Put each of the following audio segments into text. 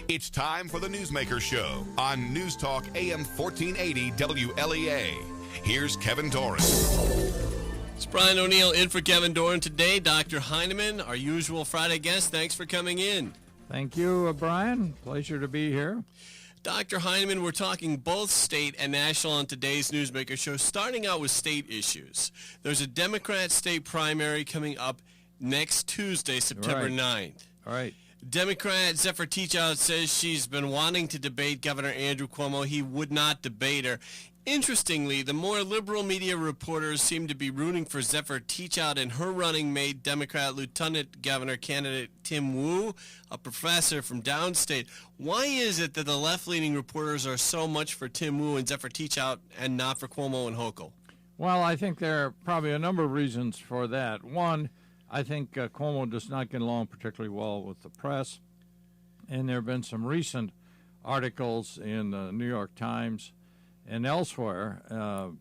It's time for the Newsmaker Show on News Talk AM 1480 WLEA. Here's Kevin Doran. It's Brian O'Neill in for Kevin Doran today. Dr. Heineman, our usual Friday guest, thanks for coming in. Thank you, Brian. Pleasure to be here. Dr. Heineman, we're talking both state and national on today's Newsmaker Show, starting out with state issues. There's a Democrat state primary coming up next Tuesday, September 9th. All right. Democrat Zephyr Teachout says she's been wanting to debate Governor Andrew Cuomo. He would not debate her. Interestingly, the more liberal media reporters seem to be rooting for Zephyr Teachout and her running mate, Democrat Lieutenant Governor candidate Tim Wu, a professor from downstate. Why is it that the left-leaning reporters are so much for Tim Wu and Zephyr Teachout and not for Cuomo and Hochul? Well, I think there are probably a number of reasons for that. One, I think Cuomo does not get along particularly well with the press, and there have been some recent articles in the New York Times and elsewhere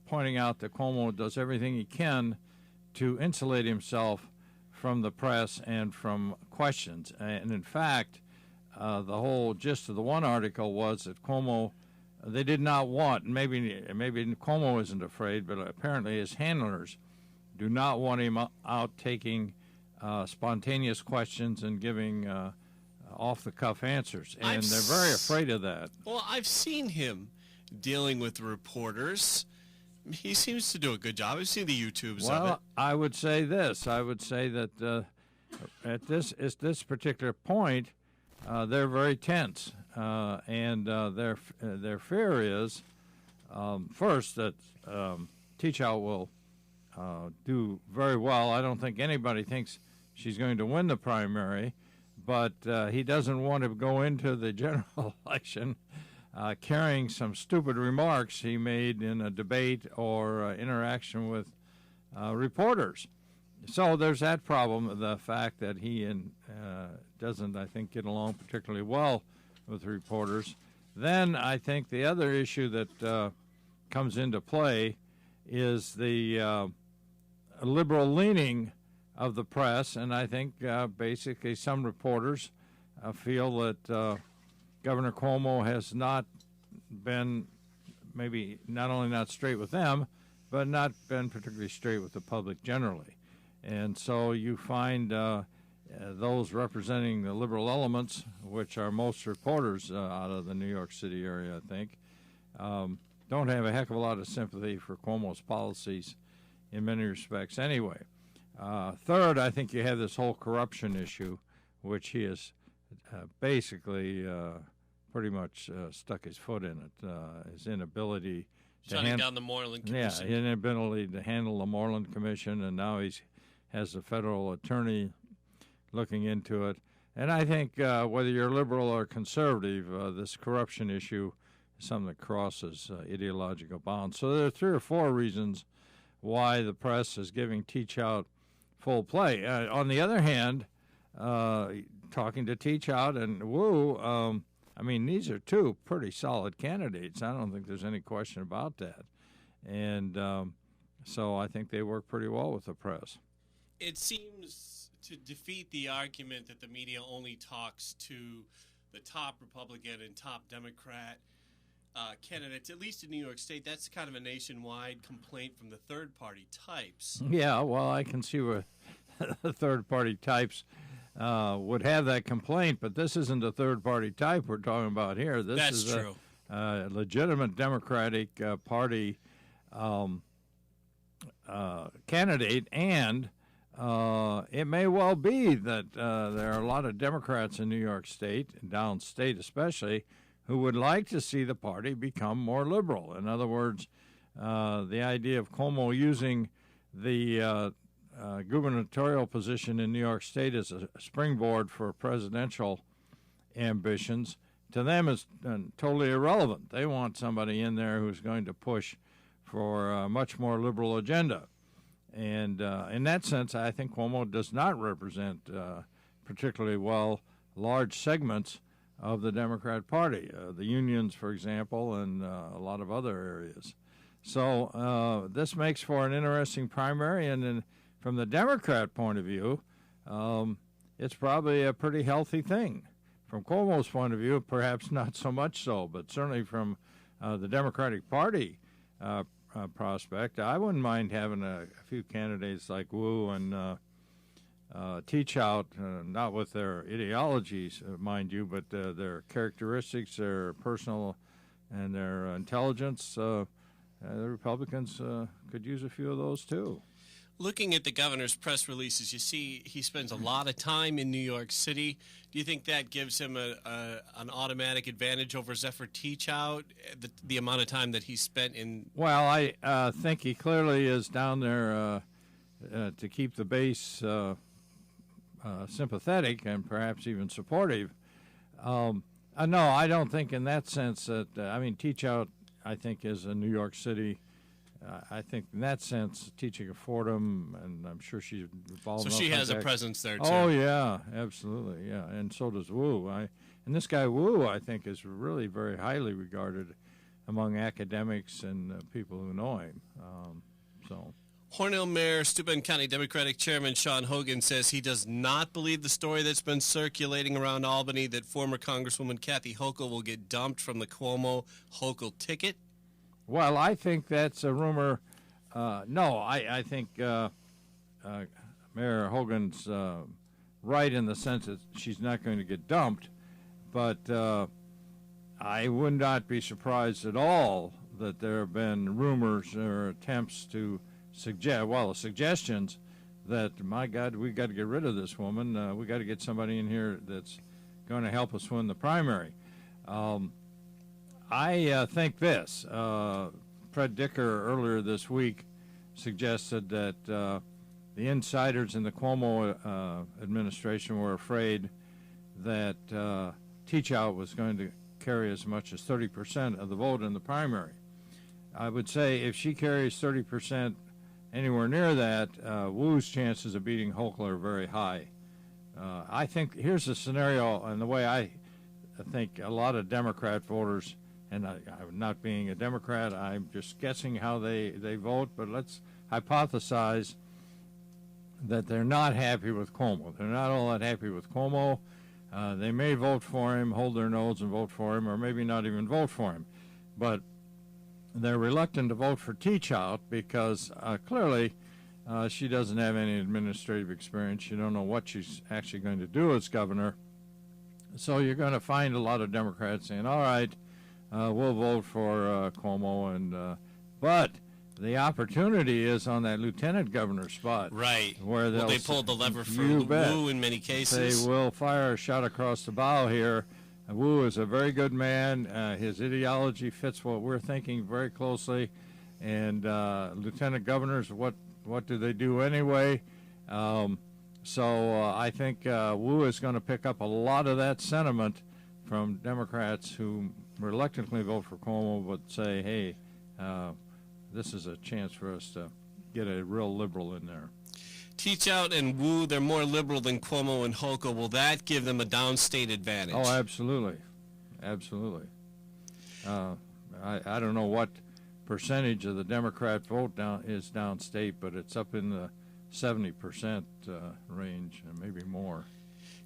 pointing out that Cuomo does everything he can to insulate himself from the press and from questions. And in fact, the whole gist of the one article was that Cuomo, they did not want, maybe Cuomo isn't afraid, but apparently his handlers do not want him out taking spontaneous questions and giving off-the-cuff answers. And they're very afraid of that. Well, I've seen him dealing with reporters. He seems to do a good job. I've seen the YouTubes of it. Well, I would say this. I would say that at this particular point, they're very tense. And their fear is, first, that Teachout will do very well. I don't think anybody thinks she's going to win the primary, but he doesn't want to go into the general election carrying some stupid remarks he made in a debate or interaction with reporters. So there's that problem, the fact that he doesn't, I think, get along particularly well with reporters. Then I think the other issue that comes into play is the liberal leaning of the press, and I think basically some reporters feel that Governor Cuomo has not been, maybe not only not straight with them, but not been particularly straight with the public generally. And so you find those representing the liberal elements, which are most reporters out of the New York City area, I think, don't have a heck of a lot of sympathy for Cuomo's policies in many respects anyway. Third, I think you have this whole corruption issue, which he has basically pretty much stuck his foot in it. His inability to shutting down the Moreland Commission. Yeah, inability to handle the Moreland Commission, and now he has a federal attorney looking into it. And I think whether you're liberal or conservative, this corruption issue is something that crosses ideological bounds. So there are 3 or 4 reasons why the press is giving Teachout full play. On the other hand, talking to Teachout and Wu, I mean, these are 2 pretty solid candidates. I don't think there's any question about that. And so I think they work pretty well with the press. It seems to defeat the argument that the media only talks to the top Republican and top Democrat candidates, at least in New York State. That's kind of a nationwide complaint from the third-party types. Yeah, well, I can see where the third-party types would have that complaint, but this isn't a third-party type we're talking about here. This is true. A legitimate Democratic Party candidate, and it may well be that there are a lot of Democrats in New York State, downstate especially, who would like to see the party become more liberal. In other words, the idea of Cuomo using the gubernatorial position in New York State as a springboard for presidential ambitions, to them is totally irrelevant. They want somebody in there who's going to push for a much more liberal agenda. And in that sense, I think Cuomo does not represent particularly well large segments of the Democrat Party, the unions, for example, and a lot of other areas. So this makes for an interesting primary, and then from the Democrat point of view, it's probably a pretty healthy thing from Cuomo's point of view, perhaps not so much so, but certainly from the Democratic Party prospect, I wouldn't mind having a few candidates like Wu and Teachout, not with their ideologies, mind you, but their characteristics, their personal and their intelligence. The Republicans could use a few of those too. Looking at the governor's press releases, you see he spends a lot of time in New York City. Do you think that gives him an automatic advantage over Zephyr Teachout, the amount of time that he spent in? Well, I think he clearly is down there to keep the base sympathetic and perhaps even supportive. No, I don't think in that sense that, Teachout, I think, is a New York City. I think in that sense, teaching at Fordham, and I'm sure she's involved. So she has a presence there, too. Oh, yeah, absolutely, yeah. And so does Wu. And this guy Wu, I think, is really very highly regarded among academics and people who know him. Hornell Mayor, Steuben County Democratic Chairman Sean Hogan says he does not believe the story that's been circulating around Albany that former Congresswoman Kathy Hochul will get dumped from the Cuomo-Hochul ticket. Well, I think that's a rumor. No, I think Mayor Hogan's right in the sense that she's not going to get dumped, but I would not be surprised at all that there have been rumors or attempts to suggestions that, my God, we've got to get rid of this woman. We've got to get somebody in here that's going to help us win the primary. I think this. Fred Dicker earlier this week suggested that the insiders in the Cuomo administration were afraid that Teachout was going to carry as much as 30% of the vote in the primary. I would say if she carries 30%, anywhere near that, Wu's chances of beating Hochul are very high. I think here's the scenario, and the way I think a lot of Democrat voters, and I'm not being a Democrat, I'm just guessing how they vote, but let's hypothesize that they're not happy with Cuomo. They're not all that happy with Cuomo. They may vote for him, hold their nose and vote for him, or maybe not even vote for him. But they're reluctant to vote for Teachout because clearly she doesn't have any administrative experience. You don't know what she's actually going to do as governor. So you're going to find a lot of Democrats saying, all right, we'll vote for Cuomo. But the opportunity is on that lieutenant governor spot. Right. Where they pulled the lever for Wu in many cases. They will fire a shot across the bow here. Wu is a very good man. His ideology fits what we're thinking very closely. And lieutenant governors, what do they do anyway? So I think Wu is going to pick up a lot of that sentiment from Democrats who reluctantly vote for Cuomo but say, hey, this is a chance for us to get a real liberal in there. Teachout and Wu, they're more liberal than Cuomo and Hochul. Will that give them a downstate advantage? Oh, absolutely. Absolutely. I don't know what percentage of the Democrat vote is downstate, but it's up in the 70% range and maybe more.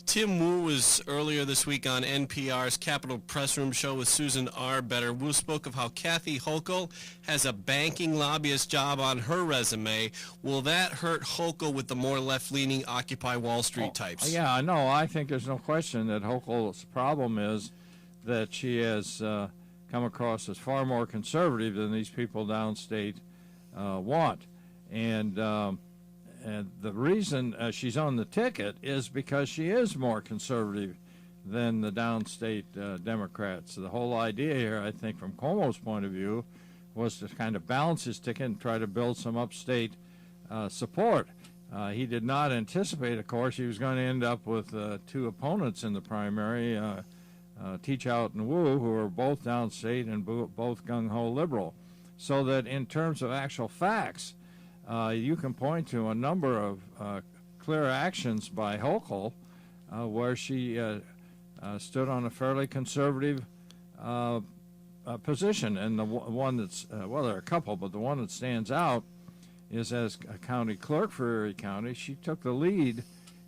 Tim Wu was earlier this week on NPR's Capitol Press Room show with Susan Arbetter. Wu spoke of how Kathy Hochul has a banking lobbyist job on her resume. Will that hurt Hochul with the more left-leaning Occupy Wall Street types? Yeah, no, I think there's no question that Hochul's problem is that she has come across as far more conservative than these people downstate want. And the reason she's on the ticket is because she is more conservative than the downstate Democrats. The whole idea here, I think, from Cuomo's point of view, was to kind of balance his ticket and try to build some upstate support. He did not anticipate, of course, he was going to end up with two opponents in the primary, Teachout and Wu, who are both downstate and both gung-ho liberal. So that in terms of actual facts, you can point to a number of clear actions by Hochul where she stood on a fairly conservative position. And the one that's, well, there are a couple, but the one that stands out is as a county clerk for Erie County, she took the lead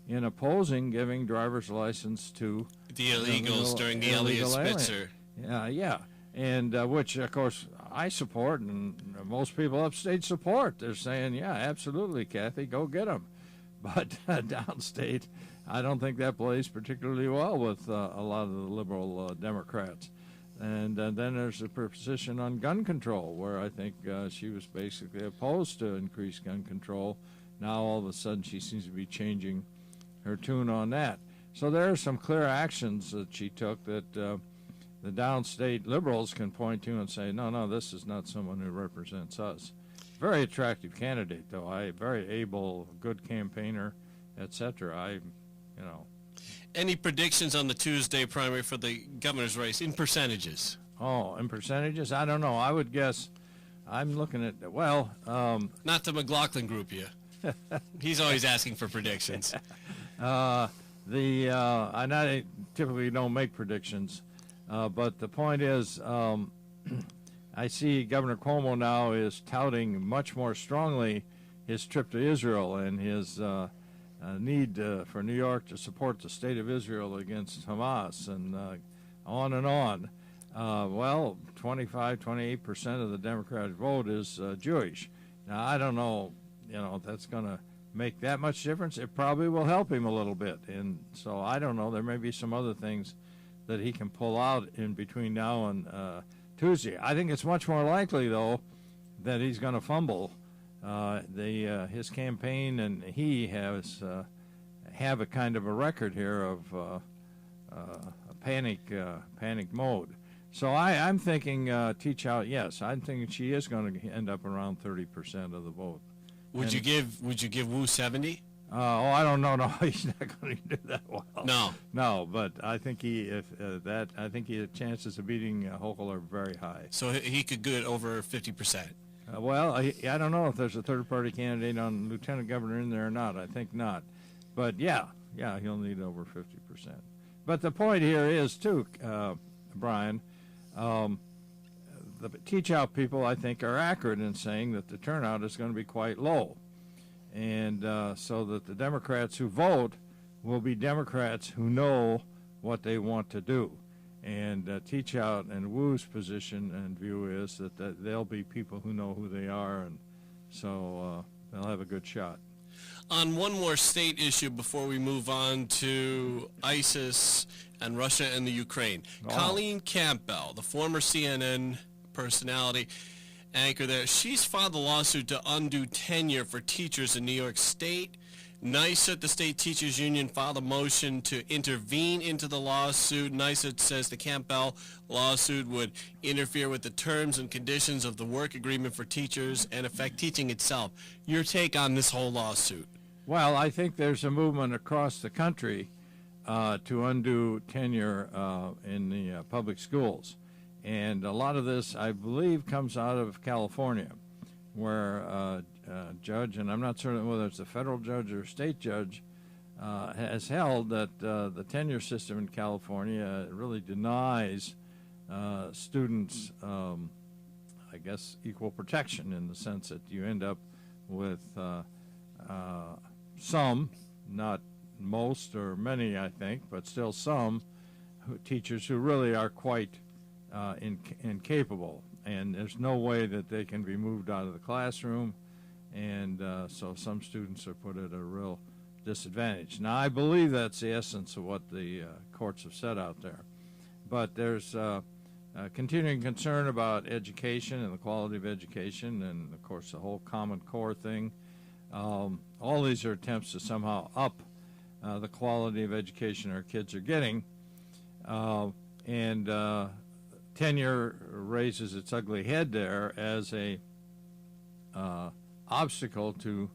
in opposing giving driver's license to The illegals during the Elliott Spitzer. Yeah. And which, of course, I support, and most people upstate support. They're saying, yeah, absolutely, Kathy, go get them. But downstate, I don't think that plays particularly well with a lot of the liberal Democrats. And then there's the position on gun control, where I think she was basically opposed to increased gun control. Now all of a sudden she seems to be changing her tune on that. So there are some clear actions that she took that the downstate liberals can point to and say, no, this is not someone who represents us. Very attractive candidate, though. Very able, good campaigner, etc. Any predictions on the Tuesday primary for the governor's race in percentages? Oh, in percentages? I don't know. I would guess. I'm looking at not the McLaughlin group yet. He's always asking for predictions. I typically don't make predictions, but the point is, I see Governor Cuomo now is touting much more strongly his trip to Israel and his need for New York to support the state of Israel against Hamas, and on and on. 28% of the Democratic vote is Jewish. Now, I don't know, if that's going to make that much difference. It probably will help him a little bit. And so I don't know. There may be some other things that he can pull out in between now and Tuesday. I think it's much more likely, though, that he's going to fumble. His campaign and he have a kind of a record here of a panic mode. So I'm thinking Teachout, yes, I'm thinking she is going to end up around 30% of the vote. Would you give Wu 70? I don't know. No, he's not going to do that well. No, but I think his chances of beating Hochul are very high. So he could get over 50%. I don't know if there's a third-party candidate on lieutenant governor in there or not. I think not. But yeah, he'll need over 50%. But the point here is, too, Brian, the Teachout people, I think, are accurate in saying that the turnout is going to be quite low. And so that the Democrats who vote will be Democrats who know what they want to do. And Teachout and Wu's position and view is that they'll be people who know who they are, and so they'll have a good shot. On one more state issue before we move on to ISIS and Russia and the Ukraine. Oh. Colleen Campbell, the former CNN personality anchor there, she's filed a lawsuit to undo tenure for teachers in New York State. NYSUT, the state teachers union, filed a motion to intervene into the lawsuit. NYSUT says the Campbell lawsuit would interfere with the terms and conditions of the work agreement for teachers and affect teaching itself. Your take on this whole lawsuit? Well, I think there's a movement across the country to undo tenure in the public schools. And a lot of this, I believe, comes out of California, where a judge, and I'm not certain whether it's a federal judge or a state judge, has held that the tenure system in California really denies students, I guess, equal protection in the sense that you end up with some, not most or many, I think, but still some teachers who really are quite incapable, and there's no way that they can be moved out of the classroom, and so some students are put at a real disadvantage. Now, I believe that's the essence of what the courts have said out there, but there's continuing concern about education and the quality of education, and of course the whole Common Core thing. All these are attempts to somehow up the quality of education our kids are getting, and tenure raises its ugly head there as a obstacle to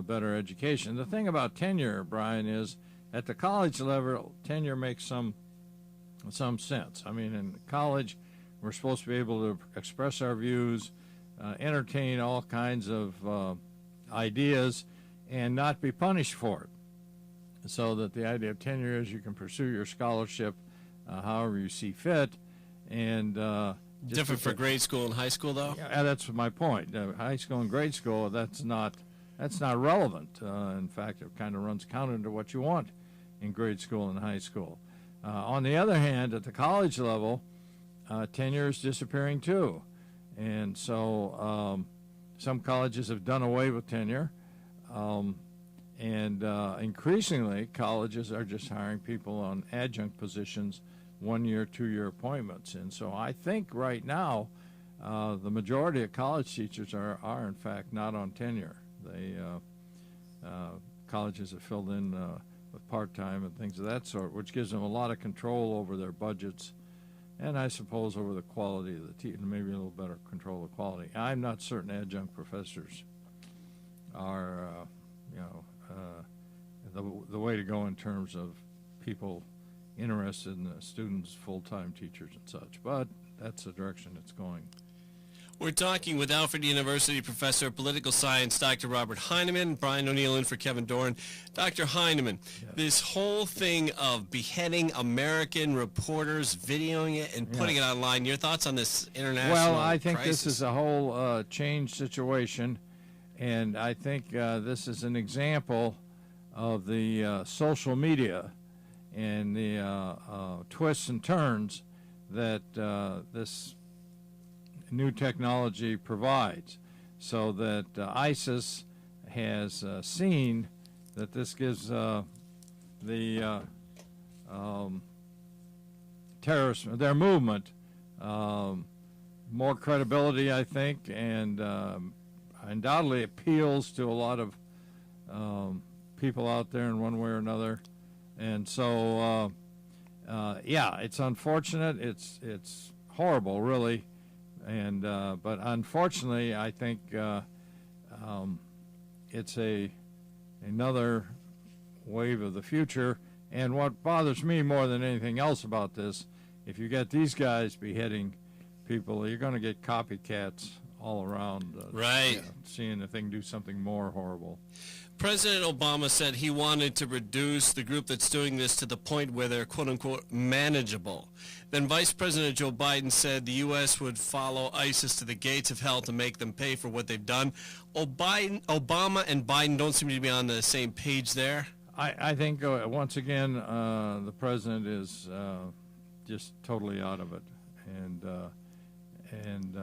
better education. The thing about tenure, Brian, is at the college level, tenure makes some sense. I mean, in college, we're supposed to be able to express our views, entertain all kinds of ideas, and not be punished for it. So that the idea of tenure is you can pursue your scholarship however you see fit. And different for grade school and high school, though. Yeah, that's my point. High school and grade school, that's not relevant. In fact, it kind of runs counter to what you want in grade school and high school. On the other hand, at the college level, tenure is disappearing too. And so some colleges have done away with tenure. And increasingly, colleges are just hiring people on adjunct positions, 1-year, 2-year appointments. And so I think right now, the majority of college teachers are in fact not on tenure. Colleges are filled in with part-time and things of that sort, which gives them a lot of control over their budgets, and I suppose over the quality of the teaching, maybe a little better control of quality. I'm not certain adjunct professors are, the way to go in terms of people interested in the students, full-time teachers and such, but that's the direction it's going. We're talking with Alfred University Professor of Political Science, Dr. Robert Heineman. Brian O'Neill in for Kevin Doran. Dr. Heineman, this whole thing of beheading American reporters, videoing it, and putting it online, your thoughts on this international Well, I think crisis? this is a whole changed situation, and I think this is an example of the social media and the twists and turns that this new technology provides, so that ISIS has seen that this gives the terrorists, their movement, more credibility, I think, and undoubtedly appeals to a lot of people out there in one way or another. And so, it's unfortunate. It's horrible, really. And but unfortunately, I think it's another wave of the future. And what bothers me more than anything else about this, if you get these guys beheading people, you're going to get copycats all around, right? Seeing if they can do something more horrible. President Obama said he wanted to reduce the group that's doing this to the point where they're, quote-unquote, manageable. Then Vice President Joe Biden said the U.S. would follow ISIS to the gates of hell to make them pay for what they've done. Obama and Biden don't seem to be on the same page there. I think, once again, the president is just totally out of it. And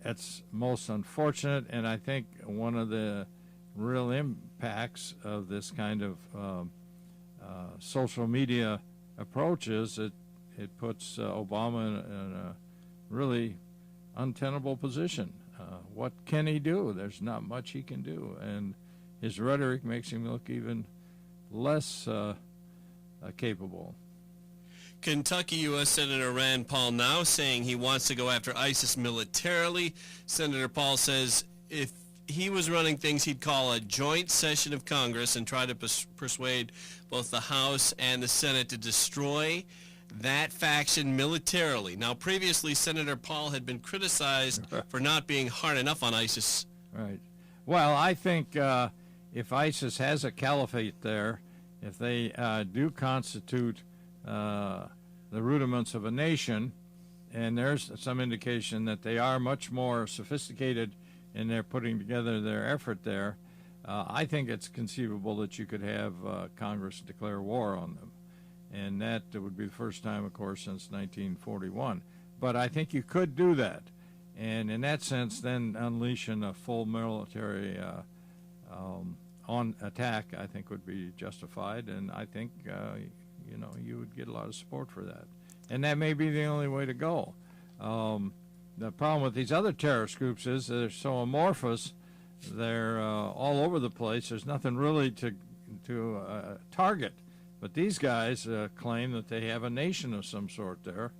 that's most unfortunate, and I think one of the real impacts of this kind of social media approach is it puts Obama in a really untenable position. What can he do? There's not much he can do, and his rhetoric makes him look even less capable. Kentucky U.S. Senator Rand Paul now saying he wants to go after ISIS militarily. Senator Paul says if he was running things he'd call a joint session of Congress and try to persuade both the House and the Senate to destroy that faction militarily. Now, previously, Senator Paul had been criticized for not being hard enough on ISIS. Right. Well, I think if ISIS has a caliphate there, if they do constitute the rudiments of a nation, and there's some indication that they are much more sophisticated in their putting together their effort there, I think it's conceivable that you could have Congress declare war on them. And that would be the first time, of course, since 1941. But I think you could do that. And in that sense, then unleashing a full military on attack, I think, would be justified. And I think, you would get a lot of support for that. And that may be the only way to go. The problem with these other terrorist groups is they're so amorphous. They're all over the place. There's nothing really to target. But these guys claim that they have a nation of some sort there.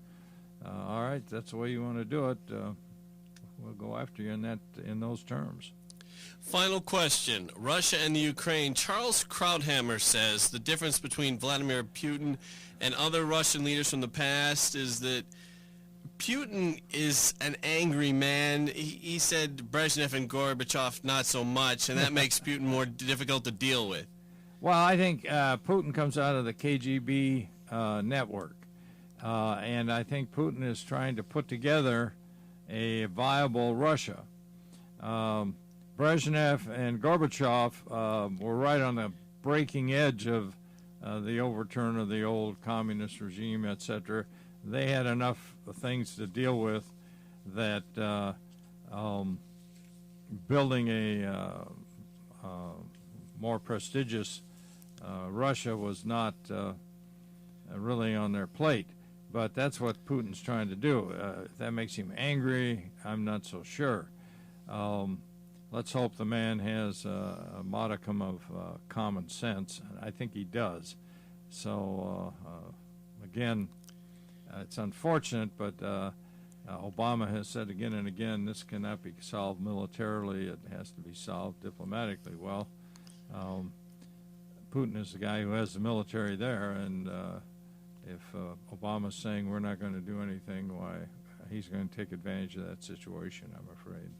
All right, that's the way you want to do it. We'll go after you in those terms. Final question. Russia and the Ukraine. Charles Krauthammer says the difference between Vladimir Putin and other Russian leaders from the past is that Putin is an angry man. He said Brezhnev and Gorbachev not so much, and that makes Putin more difficult to deal with. Well, I think Putin comes out of the KGB network, and I think Putin is trying to put together a viable Russia. Brezhnev and Gorbachev were right on the breaking edge of the overturn of the old communist regime, etc. They had enough things to deal with that building a more prestigious Russia was not really on their plate. But that's what Putin's trying to do. If that makes him angry, I'm not so sure. Let's hope the man has a modicum of common sense. I think he does. So, again, it's unfortunate, but Obama has said again and again this cannot be solved militarily. It has to be solved diplomatically. Well, Putin is the guy who has the military there, and if Obama's saying we're not going to do anything, why, he's going to take advantage of that situation, I'm afraid.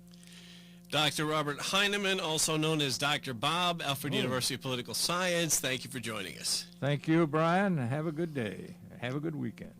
Dr. Robert Heineman, also known as Dr. Bob, Alfred University of Political Science, thank you for joining us. Thank you, Brian. Have a good day. Have a good weekend.